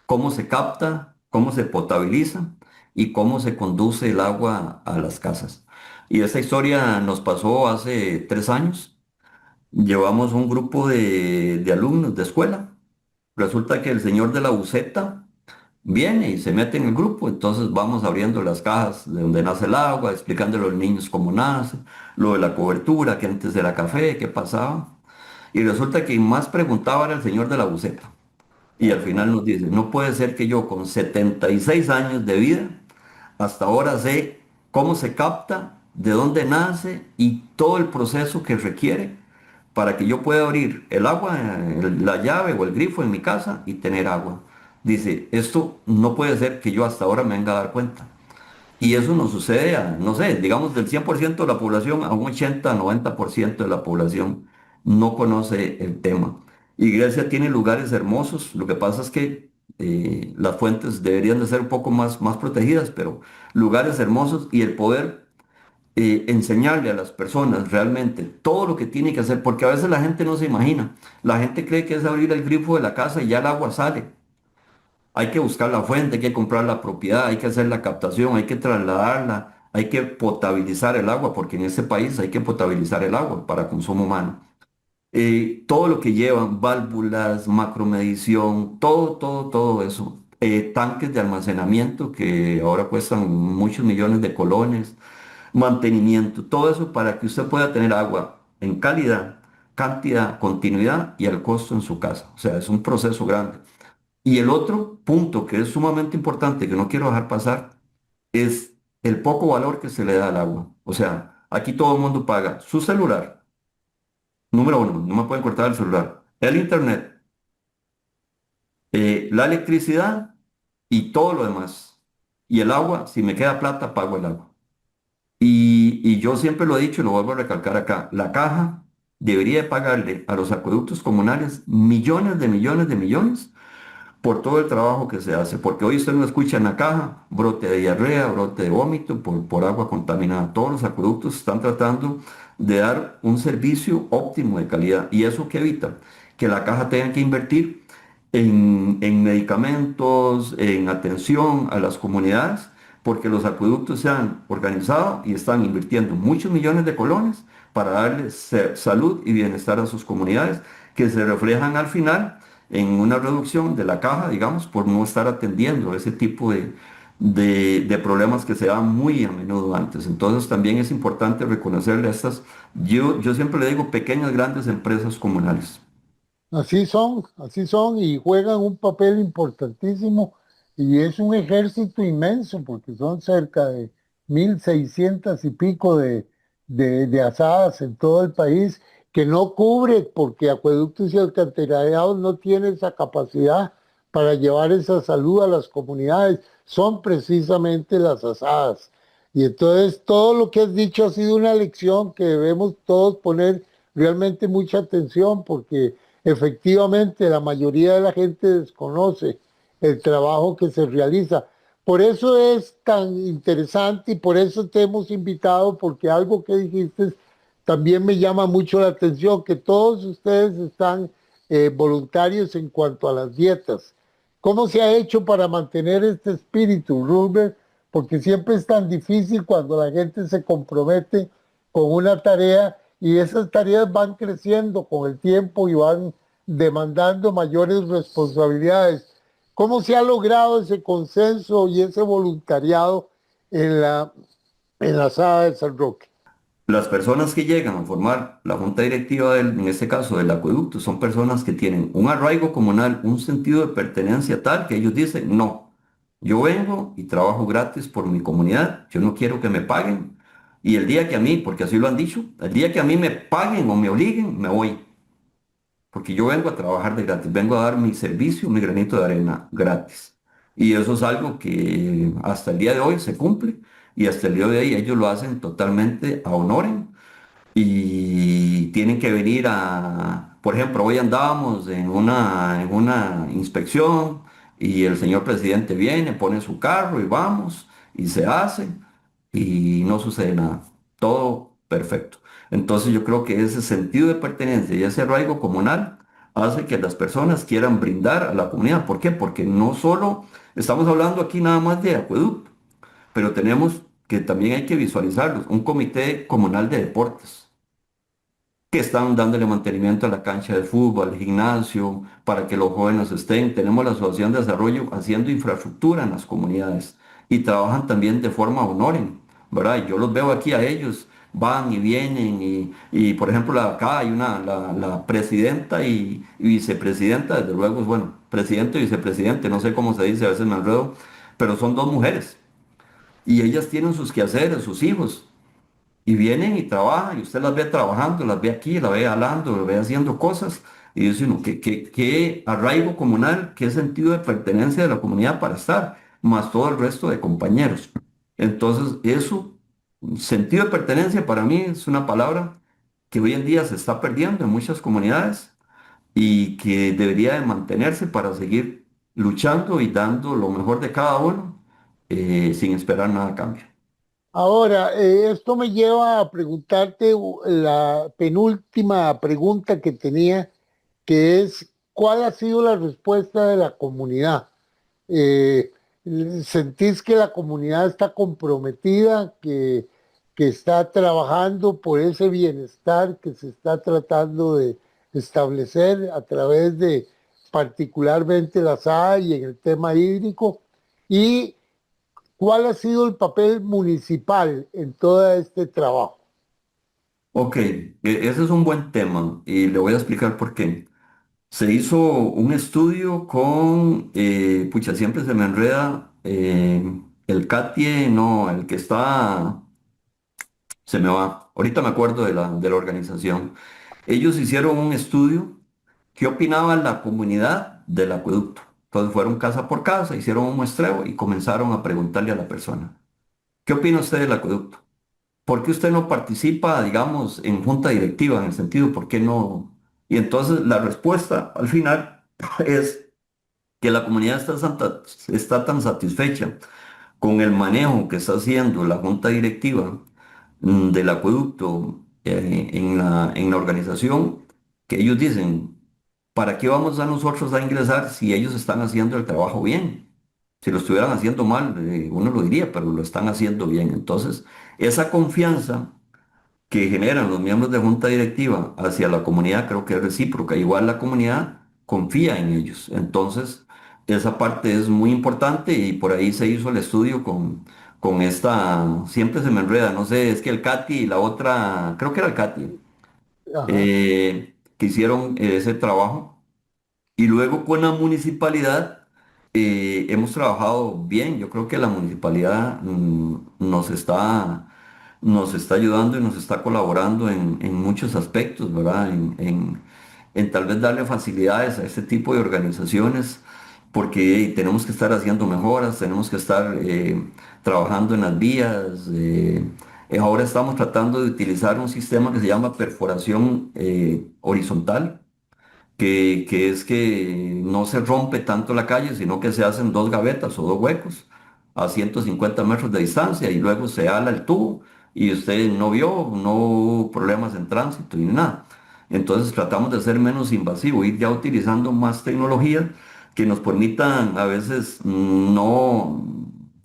cómo se capta, cómo se potabiliza y cómo se conduce el agua a las casas. Y esta historia nos pasó hace 3 años. Llevamos un grupo de alumnos de escuela. Resulta que el señor de la buceta viene y se mete en el grupo, entonces vamos abriendo las cajas de donde nace el agua, explicándole a los niños cómo nace, lo de la cobertura, que antes era café, qué pasaba. Y resulta que quien más preguntaba era el señor de la buceta. Y al final nos dice, no puede ser que yo con 76 años de vida, hasta ahora sé cómo se capta, de dónde nace y todo el proceso que requiere para que yo pueda abrir el agua, la llave o el grifo en mi casa y tener agua. Dice, esto no puede ser que yo hasta ahora me venga a dar cuenta. Y eso nos sucede a, no sé, digamos del 100% de la población a un 80-90% de la población no conoce el tema. Y Grecia tiene lugares hermosos, lo que pasa es que las fuentes deberían de ser un poco más protegidas, pero lugares hermosos y el poder enseñarle a las personas realmente todo lo que tiene que hacer, porque a veces la gente no se imagina, la gente cree que es abrir el grifo de la casa y ya el agua sale. Hay que buscar la fuente, hay que comprar la propiedad, hay que hacer la captación, hay que trasladarla, hay que potabilizar el agua, porque en este país hay que potabilizar el agua para consumo humano. Todo lo que llevan, válvulas, macromedición, todo eso. Tanques de almacenamiento que ahora cuestan muchos millones de colones, mantenimiento, todo eso para que usted pueda tener agua en calidad, cantidad, continuidad y al costo en su casa. O sea, es un proceso grande. Y el otro punto que es sumamente importante, que no quiero dejar pasar, es el poco valor que se le da al agua. O sea, aquí todo el mundo paga su celular, número uno, no me pueden cortar el celular, el internet, la electricidad y todo lo demás. Y el agua, si me queda plata, pago el agua. Y yo siempre lo he dicho y lo vuelvo a recalcar acá, la caja debería de pagarle a los acueductos comunales millones de millones de millones por todo el trabajo que se hace, porque hoy usted no escucha en la caja brote de diarrea, brote de vómito por agua contaminada. Todos los acueductos están tratando de dar un servicio óptimo de calidad y eso que evita que la caja tenga que invertir en medicamentos, en atención a las comunidades, porque los acueductos se han organizado y están invirtiendo muchos millones de colones para darles salud y bienestar a sus comunidades, que se reflejan al final en una reducción de la caja, digamos, por no estar atendiendo ese tipo de problemas que se dan muy a menudo antes. Entonces también es importante reconocerle a estas, yo siempre le digo, pequeñas, grandes empresas comunales. Así son y juegan un papel importantísimo y es un ejército inmenso porque son cerca de 1.600 y pico de asadas en todo el país que no cubre porque Acueductos y Alcantarillados no tiene esa capacidad para llevar esa salud a las comunidades. Son precisamente las asadas. Y entonces todo lo que has dicho ha sido una lección que debemos todos poner realmente mucha atención porque efectivamente, la mayoría de la gente desconoce el trabajo que se realiza. Por eso es tan interesante y por eso te hemos invitado, porque algo que dijiste también me llama mucho la atención, que todos ustedes están voluntarios en cuanto a las dietas. ¿Cómo se ha hecho para mantener este espíritu, Rubén? Porque siempre es tan difícil cuando la gente se compromete con una tarea y esas tareas van creciendo con el tiempo y van demandando mayores responsabilidades. ¿Cómo se ha logrado ese consenso y ese voluntariado en en la sala de San Roque? Las personas que llegan a formar la junta directiva en este caso del acueducto, son personas que tienen un arraigo comunal, un sentido de pertenencia tal que ellos dicen, no, yo vengo y trabajo gratis por mi comunidad, yo no quiero que me paguen. Y el día que a mí, porque así lo han dicho, el día que a mí me paguen o me obliguen, me voy. Porque yo vengo a trabajar de gratis, vengo a dar mi servicio, mi granito de arena gratis. Y eso es algo que hasta el día de hoy se cumple y hasta el día de hoy ellos lo hacen totalmente a honorem y tienen que venir a, por ejemplo, hoy andábamos en una inspección y el señor presidente viene, pone su carro y vamos y se hace y no sucede nada. Todo perfecto. Entonces yo creo que ese sentido de pertenencia y ese arraigo comunal hace que las personas quieran brindar a la comunidad. ¿Por qué? Porque no solo estamos hablando aquí nada más de acueducto, pero tenemos que también hay que visualizarlos, un comité comunal de deportes que están dándole mantenimiento a la cancha de fútbol, al gimnasio, para que los jóvenes estén. Tenemos la Asociación de Desarrollo haciendo infraestructura en las comunidades y trabajan también de forma honoren, ¿verdad? Y yo los veo aquí a ellos, van y vienen y, por ejemplo, acá hay la presidenta y vicepresidenta, desde luego, bueno, presidente y vicepresidente, no sé cómo se dice, a veces me enredo, pero son dos mujeres y ellas tienen sus quehaceres, sus hijos. Y vienen y trabajan, y usted las ve trabajando, las ve aquí, las ve hablando, las ve haciendo cosas, y dice uno, qué arraigo comunal, qué sentido de pertenencia de la comunidad para estar, más todo el resto de compañeros. Entonces, eso, sentido de pertenencia para mí es una palabra que hoy en día se está perdiendo en muchas comunidades y que debería de mantenerse para seguir luchando y dando lo mejor de cada uno sin esperar nada a cambio. Ahora, esto me lleva a preguntarte la penúltima pregunta que tenía, que es, ¿cuál ha sido la respuesta de la comunidad? Eh, ¿Sentís que la comunidad está comprometida, que está trabajando por ese bienestar que se está tratando de establecer a través de particularmente la SAA y en el tema hídrico? ¿Y cuál ha sido el papel municipal en todo este trabajo? Ok, ese es un buen tema y le voy a explicar por qué. Se hizo un estudio con, pucha, siempre se me enreda, El CATIE, no, el que está, se me va. Ahorita me acuerdo de la organización. Ellos hicieron un estudio. ¿Qué opinaba la comunidad del acueducto? Entonces fueron casa por casa, hicieron un muestreo y comenzaron a preguntarle a la persona, ¿qué opina usted del acueducto? ¿Por qué usted no participa, digamos, en junta directiva? En el sentido, ¿por qué no? Y entonces la respuesta al final es que la comunidad está tan satisfecha con el manejo que está haciendo la junta directiva del acueducto en la organización, que ellos dicen, ¿para qué vamos a nosotros a ingresar si ellos están haciendo el trabajo bien? Si lo estuvieran haciendo mal, uno lo diría, pero lo están haciendo bien. Entonces, esa confianza que generan los miembros de junta directiva hacia la comunidad creo que es recíproca. Igual la comunidad confía en ellos. Entonces, esa parte es muy importante y por ahí se hizo el estudio con esta, siempre se me enreda, no sé, es que el Cati y la otra, creo que era el Cati, Ajá. que hicieron ese trabajo. Y luego con la municipalidad hemos trabajado bien. Yo creo que la municipalidad nos está ayudando y nos está colaborando en muchos aspectos, ¿verdad? En tal vez darle facilidades a este tipo de organizaciones, porque tenemos que estar haciendo mejoras, tenemos que estar trabajando en las vías. Ahora estamos tratando de utilizar un sistema que se llama perforación horizontal que es que no se rompe tanto la calle, sino que se hacen dos gavetas o dos huecos a 150 metros de distancia y luego se ala el tubo y usted no vio, no hubo problemas en tránsito ni nada. Entonces tratamos de ser menos invasivo, ir ya utilizando más tecnología que nos permitan a veces no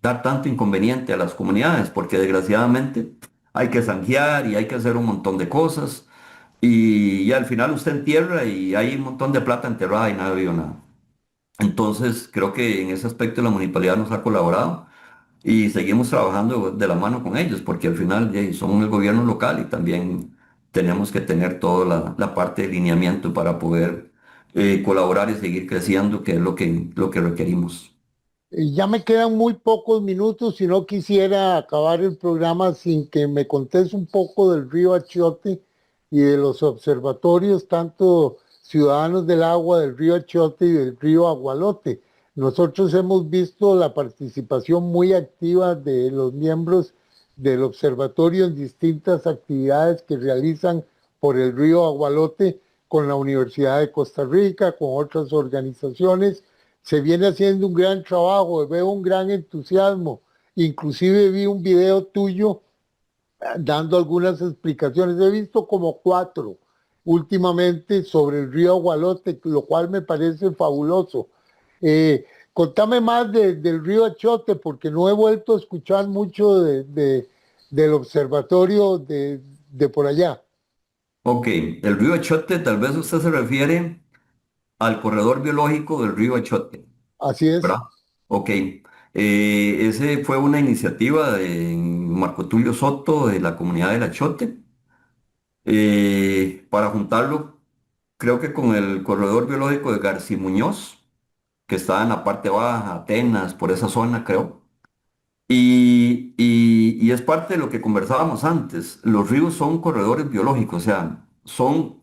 dar tanto inconveniente a las comunidades, porque desgraciadamente hay que zanjear y hay que hacer un montón de cosas. Y al final usted entierra y hay un montón de plata enterrada y nadie vio nada. Entonces, creo que en ese aspecto la municipalidad nos ha colaborado y seguimos trabajando de la mano con ellos, porque al final son el gobierno local y también tenemos que tener toda la parte de lineamiento para poder colaborar y seguir creciendo, que es lo que requerimos. Ya me quedan muy pocos minutos y no quisiera acabar el programa sin que me contes un poco del río Achiote y de los observatorios, tanto ciudadanos del agua del río Achiote y del río Agualote. Nosotros hemos visto la participación muy activa de los miembros del observatorio en distintas actividades que realizan por el río Agualote con la Universidad de Costa Rica, con otras organizaciones. Se viene haciendo un gran trabajo, veo un gran entusiasmo. Inclusive vi un video tuyo dando algunas explicaciones. He visto como cuatro últimamente sobre el río Agualote, lo cual me parece fabuloso. Contame más del río Achote, porque no he vuelto a escuchar mucho del observatorio de por allá. Ok, el río Echote, tal vez usted se refiere al corredor biológico del río Echote. Así ¿Verdad? es. Ok. Ese fue una iniciativa de Marco Tulio Soto de la comunidad de La Chote para juntarlo, creo que con el corredor biológico de García Muñoz, que está en la parte baja, Atenas, por esa zona, creo. Y es parte de lo que conversábamos antes. Los ríos son corredores biológicos, o sea, son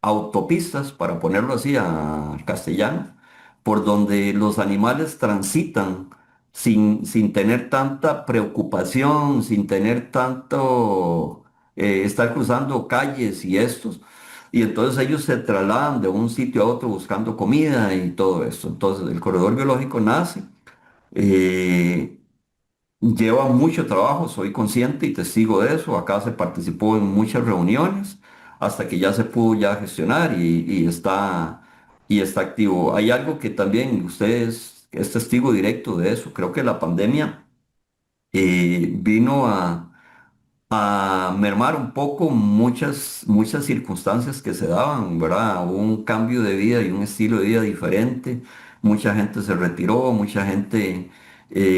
autopistas, para ponerlo así al castellano, por donde los animales transitan sin tener tanta preocupación, sin tener tanto estar cruzando calles y estos. Y entonces ellos se trasladan de un sitio a otro buscando comida y todo esto. Entonces el corredor biológico nace. eh, Lleva mucho trabajo, soy consciente y testigo de eso. Acá se participó en muchas reuniones hasta que ya se pudo ya gestionar y está activo. Hay algo que también usted es testigo directo de eso. Creo que la pandemia vino a mermar un poco muchas circunstancias que se daban, ¿verdad? Hubo un cambio de vida y un estilo de vida diferente. Mucha gente se retiró, mucha gente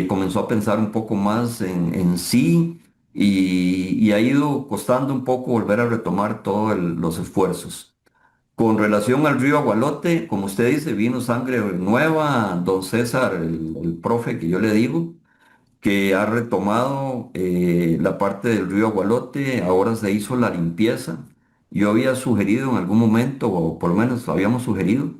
comenzó a pensar un poco más en sí y ha ido costando un poco volver a retomar todos los esfuerzos. Con relación al río Agualote, como usted dice, vino sangre nueva, don César, el profe que yo le digo. que ha retomado la parte del río Agualote, ahora se hizo la limpieza. Yo había sugerido en algún momento, o por lo menos habíamos sugerido,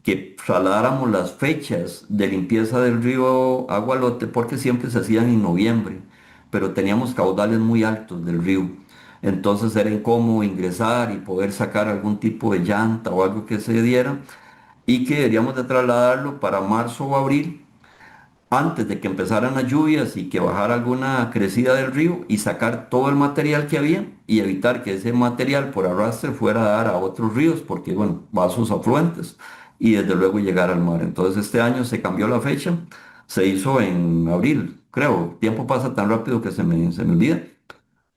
que trasladáramos las fechas de limpieza del río Agualote porque siempre se hacían en noviembre, pero teníamos caudales muy altos del río. Entonces era incómodo ingresar y poder sacar algún tipo de llanta o algo que se diera y que deberíamos de trasladarlo para marzo o abril antes de que empezaran las lluvias y que bajara alguna crecida del río y sacar todo el material que había y evitar que ese material por arrastre fuera a dar a otros ríos porque, bueno, va a sus afluentes y desde luego llegar al mar. Entonces este año se cambió la fecha, se hizo en abril, creo. El tiempo pasa tan rápido que se me olvida.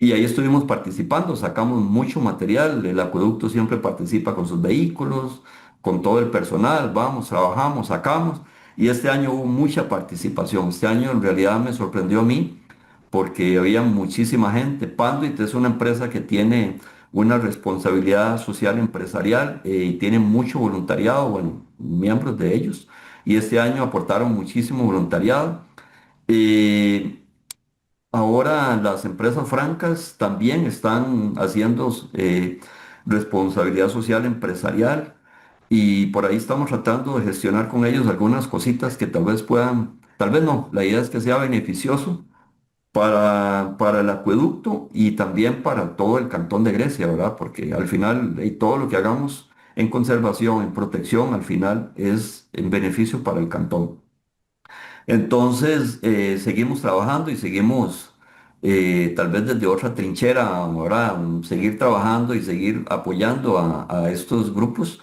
Y ahí estuvimos participando, sacamos mucho material, el acueducto siempre participa con sus vehículos, con todo el personal, vamos, trabajamos, sacamos, y este año hubo mucha participación. Este año en realidad me sorprendió a mí porque había muchísima gente. Panduit es una empresa que tiene una responsabilidad social empresarial y tiene mucho voluntariado, bueno, miembros de ellos, y este año aportaron muchísimo voluntariado. Eh, Ahora las empresas francas también están haciendo responsabilidad social empresarial y por ahí estamos tratando de gestionar con ellos algunas cositas que tal vez puedan, tal vez no, la idea es que sea beneficioso para el acueducto y también para todo el cantón de Grecia, ¿verdad? Porque al final todo lo que hagamos en conservación, en protección, al final es en beneficio para el cantón. Entonces, seguimos trabajando y seguimos, tal vez desde otra trinchera, ahora seguir trabajando y seguir apoyando a estos grupos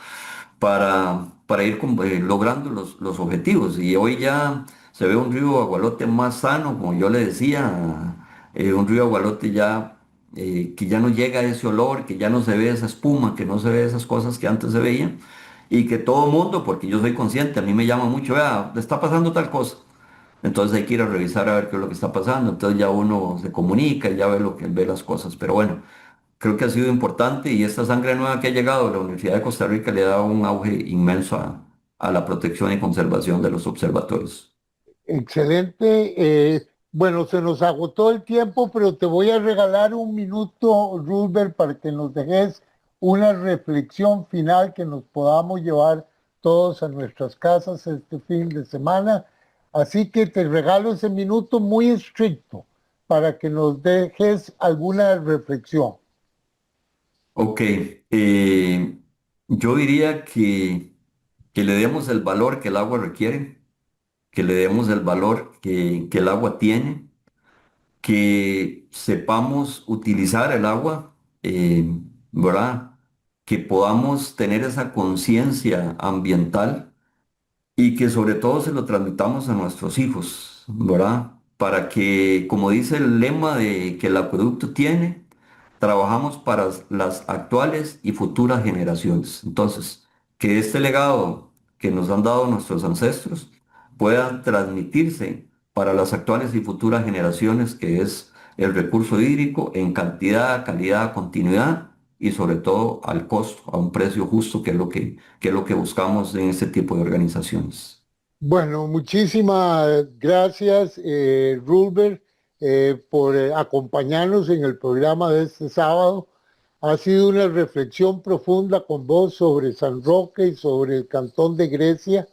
para ir logrando los objetivos. Y hoy ya se ve un río Agualote más sano, como yo le decía, un río Agualote ya que ya no llega ese olor, que ya no se ve esa espuma, que no se ve esas cosas que antes se veían. Y que todo mundo, porque yo soy consciente, a mí me llama mucho, vea, le está pasando tal cosa. Entonces hay que ir a revisar a ver qué es lo que está pasando. Entonces ya uno se comunica y ya ve lo que ve las cosas. Pero bueno, creo que ha sido importante y esta sangre nueva que ha llegado a la Universidad de Costa Rica le ha dado un auge inmenso a la protección y conservación de los observatorios. Excelente. Bueno, se nos agotó el tiempo, pero te voy a regalar un minuto, Rubber, para que nos dejes una reflexión final que nos podamos llevar todos a nuestras casas este fin de semana. Así que te regalo ese minuto muy estricto para que nos dejes alguna reflexión. Ok, yo diría que le demos el valor que el agua requiere, que le demos el valor que el agua tiene, que sepamos utilizar el agua, ¿verdad? Que podamos tener esa conciencia ambiental y que sobre todo se lo transmitamos a nuestros hijos, ¿verdad? Para que, como dice el lema de que el acueducto tiene, trabajamos para las actuales y futuras generaciones. Entonces, que este legado que nos han dado nuestros ancestros pueda transmitirse para las actuales y futuras generaciones, que es el recurso hídrico en cantidad, calidad, continuidad y sobre todo al costo, a un precio justo, que es lo que buscamos en este tipo de organizaciones. Bueno, muchísimas gracias, Rubber, por acompañarnos en el programa de este sábado. Ha sido una reflexión profunda con vos sobre San Roque y sobre el Cantón de Grecia.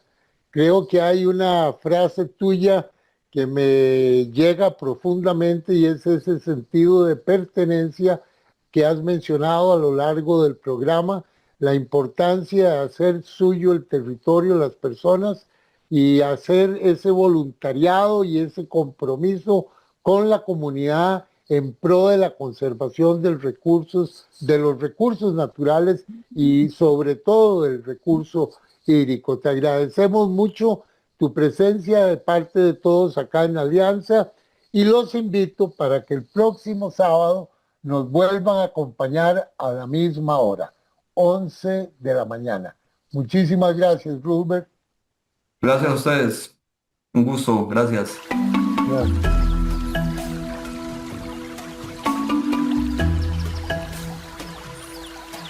Creo que hay una frase tuya que me llega profundamente y es ese sentido de pertenencia que has mencionado a lo largo del programa, la importancia de hacer suyo el territorio, las personas y hacer ese voluntariado y ese compromiso con la comunidad en pro de la conservación de los recursos naturales y sobre todo del recurso hídrico. Te agradecemos mucho tu presencia de parte de todos acá en Alianza y los invito para que el próximo sábado nos vuelvan a acompañar a la misma hora, 11 de la mañana. Muchísimas gracias, Rubert. Gracias a ustedes. Un gusto. Gracias. Gracias.